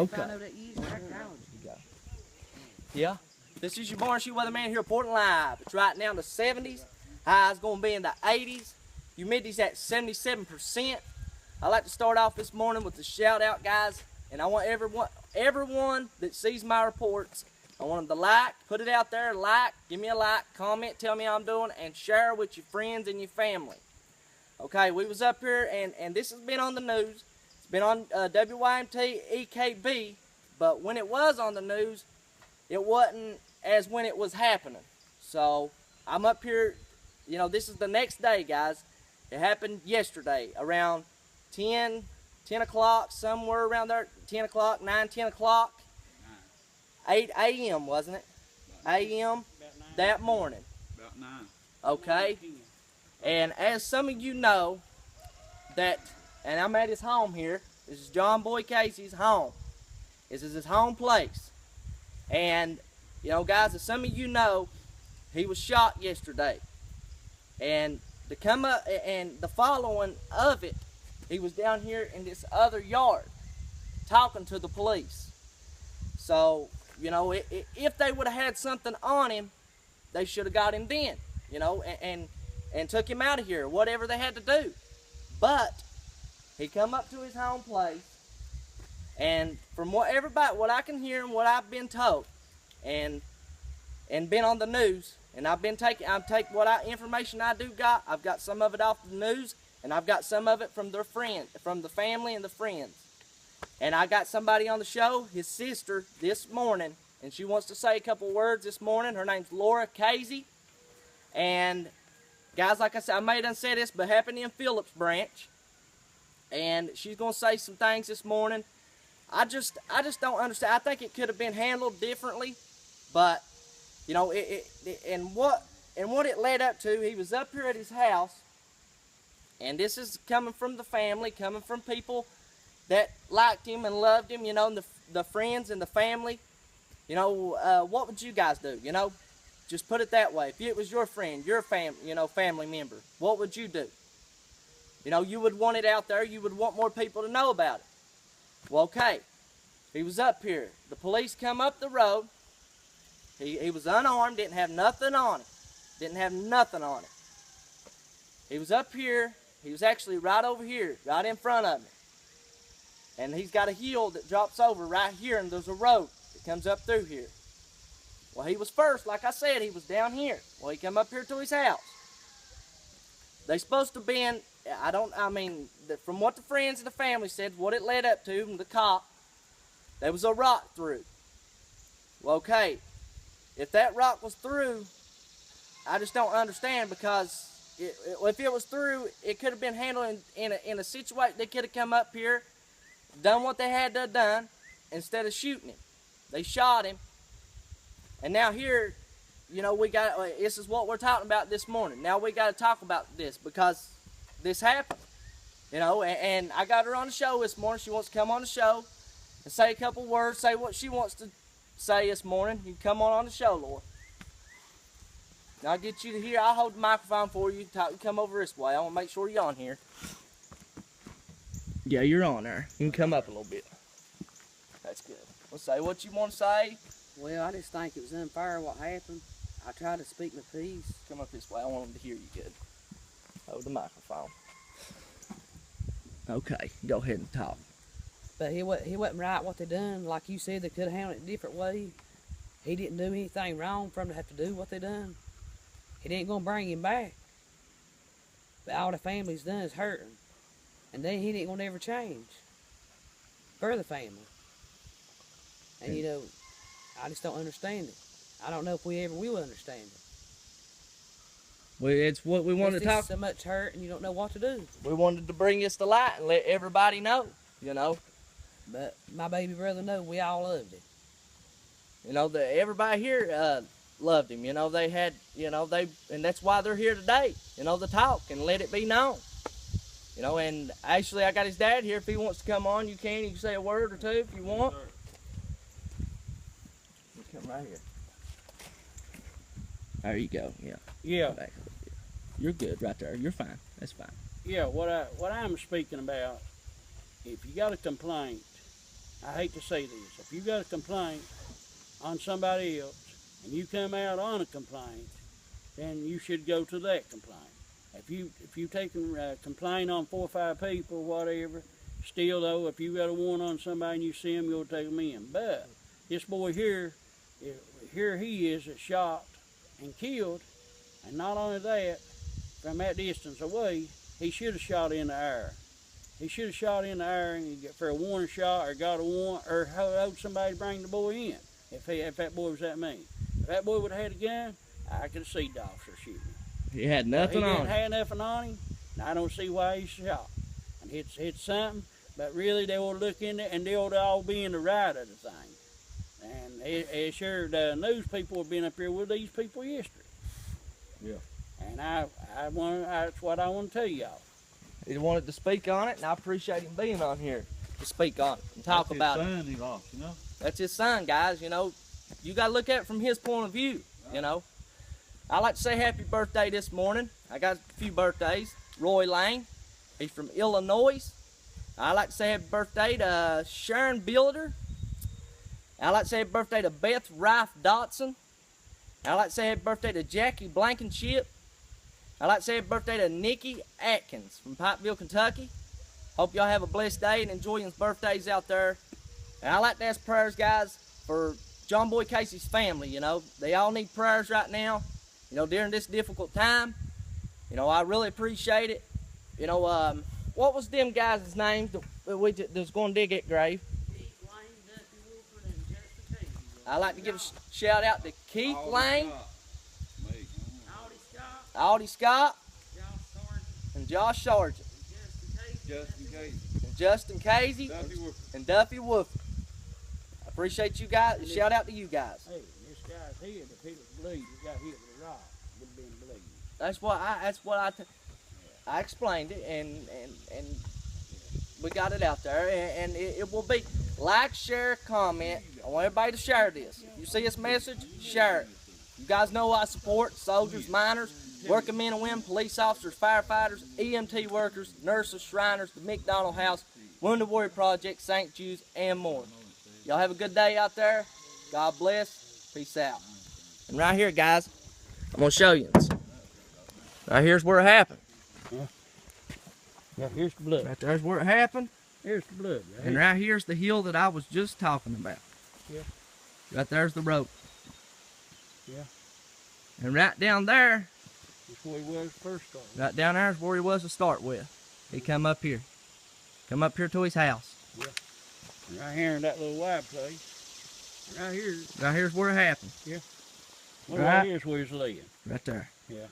Okay. I know that you use technology. Yeah. This is your Barnshee weatherman here reporting live. It's right now in the 70s. High's going to be in the 80s. Humidity's at 77%. I'd like to start off this morning with a shout out, guys. And I want everyone that sees my reports, I want them to like, put it out there, like, give me a like, comment, tell me how I'm doing, and share with your friends and your family. Okay, we was up here, and this has been on the news. It's been on WYMT EKB, but when it was on the news, it wasn't as when it was happening. So I'm up here, you know, this is the next day, guys. It happened yesterday around 10 o'clock, somewhere around there, 10 o'clock, 9, 10 o'clock, 8 a.m., wasn't it? A.m. that morning. About 9. Okay. And as some of you know, that, and I'm at his home here, this is John Boy Casey's home. This is his home place. And, you know, guys, as some of you know, he was shot yesterday. And to come up, and the following of it, he was down here in this other yard talking to the police. So, you know, if they would have had something on him, they should have got him then, you know, and took him out of here, whatever they had to do. But he come up to his home place, and from what I can hear and what I've been told, and been on the news, and I've taking what information I do got. I've got some of it off the news, and I've got some of it from their friend, from the family and the friends. And I got somebody on the show, his sister, this morning, and she wants to say a couple words this morning. Her name's Laura Casey. And guys, like I said, I may have done said this, but happened in Phillips Branch. And she's going to say some things this morning. I just don't understand. I think it could have been handled differently, but you know, and what it led up to, he was up here at his house, and this is coming from the family, coming from people that liked him and loved him, you know, and the friends and the family. You know, what would you guys do? You know, just put it that way. If it was your friend, your family member, what would you do? You know, you would want it out there. You would want more people to know about it. Well, okay, he was up here. The police come up the road. He was unarmed, didn't have nothing on him. Didn't have nothing on him. He was up here. He was actually right over here, right in front of me. And he's got a hill that drops over right here, and there's a road that comes up through here. Well, he was first, like I said, he was down here. Well, he come up here to his house. They supposed to been, from what the friends and the family said, what it led up to, and the cop, there was a rock through. Well, okay, if that rock was through, I just don't understand, because if it was through, it could have been handled in a situation. They could have come up here, done what they had to have done, instead of shooting him. They shot him, and now here, you know, this is what we're talking about this morning. Now we got to talk about this, because this happened, you know, and I got her on the show this morning. She wants to come on the show and say a couple words, say what she wants to say this morning. You come on the show, Laura. Now I'll get you to here. I'll hold the microphone for you. Come over this way. I want to make sure you're on here. Yeah, you're on there. You can come up a little bit. That's good. Well, say what you want to say. Well, I just think it was unfair what happened. I tried to speak my piece. Come up this way. I want them to hear you good. Hold the microphone. Okay, go ahead and talk. But he wasn't right what they done. Like you said, they could have handled it a different way. He didn't do anything wrong for them to have to do what they done. It ain't gonna bring him back. But all the family's done is hurt him. And then he ain't gonna ever change for the family. And you know, I just don't understand it. I don't know if we ever will understand it. Well, it's what we wanted to talk. So much hurt, and you don't know what to do. We wanted to bring this to light and let everybody know, you know. But my baby brother know we all loved him. You know, everybody here loved him. You know, they had, you know, and that's why they're here today. You know, to talk and let it be known. You know, and actually, I got his dad here. If he wants to come on, you can. You can say a word or two if you want. You come right here. There you go. Yeah. Yeah. You're good right there. You're fine. That's fine. Yeah. What I'm speaking about, if you got a complaint I hate to say this, if you got a complaint on somebody else and you come out on a complaint, then you should go to that complaint. If you take a complaint on 4 or 5 people, whatever, still though, if you got a warrant on somebody and you see them, you'll take them in. But this boy here he is that shot and killed, and not only that, from that distance away, he should have shot in the air. He should have shot in the air and for a warning shot, or got a warrant, or told somebody to bring the boy in. If that boy was that mean, if that boy would have had a gun, I could have seen the officer shooting. He had nothing He on didn't him. have nothing on him, and I don't see why he shot. And it's something, but really they will look in there and they ought to all be in the right of the thing. And it sure the news people have been up here with these people yesterday. Yeah. And that's what I want to tell y'all. He wanted to speak on it, and I appreciate him being on here to speak on it and talk about it. That's his son he lost, you know? That's his son, guys. You know, you got to look at it from his point of view, you know. I like to say happy birthday this morning. I got a few birthdays. Roy Lane, he's from Illinois. I like to say happy birthday to Sharon Builder. I like to say happy birthday to Beth Rife Dotson. I like to say happy birthday to Jackie Blankenship. I like to say happy birthday to Nikki Atkins from Pikeville, Kentucky. Hope y'all have a blessed day and enjoy your birthdays out there. And I like to ask prayers, guys, for John Boy Casey's family. You know, they all need prayers right now, you know, during this difficult time. You know, I really appreciate it. You know, what was them guys' names that was going to dig that grave? I like to give a shout out to Keith Lane, Aldi Scott, and Josh Sargent, and Justin Casey, and Duffy Wolf. I appreciate you guys. Shout out to you guys. Hey, this guy's head, if he was bleeding, he got hit with a rock, would have been bleeding. That's what I explained it, and we got it out there, and it will be like, share, comment. I want everybody to share this. If you see this message, share it. You guys know I support soldiers, miners, working men and women, police officers, firefighters, EMT workers, nurses, Shriners, the McDonald House, Wounded Warrior Project, St. Jude's, and more. Y'all have a good day out there. God bless. Peace out. And right here, guys, I'm going to show you this. Right here's where it happened. Yeah, here's the blood. Right there's where it happened. Here's the blood. Right And here. right here's the hill that I was just talking about. Yeah. Right there's the rope. Yeah. And right down there, That's where he was first started. right down there is where he was to start with. He come up here. Come up here to his house. Right here in that little wide place. Right here. Right here's where it happened. Well, Right. right here's where he's laying. Right there. Yeah.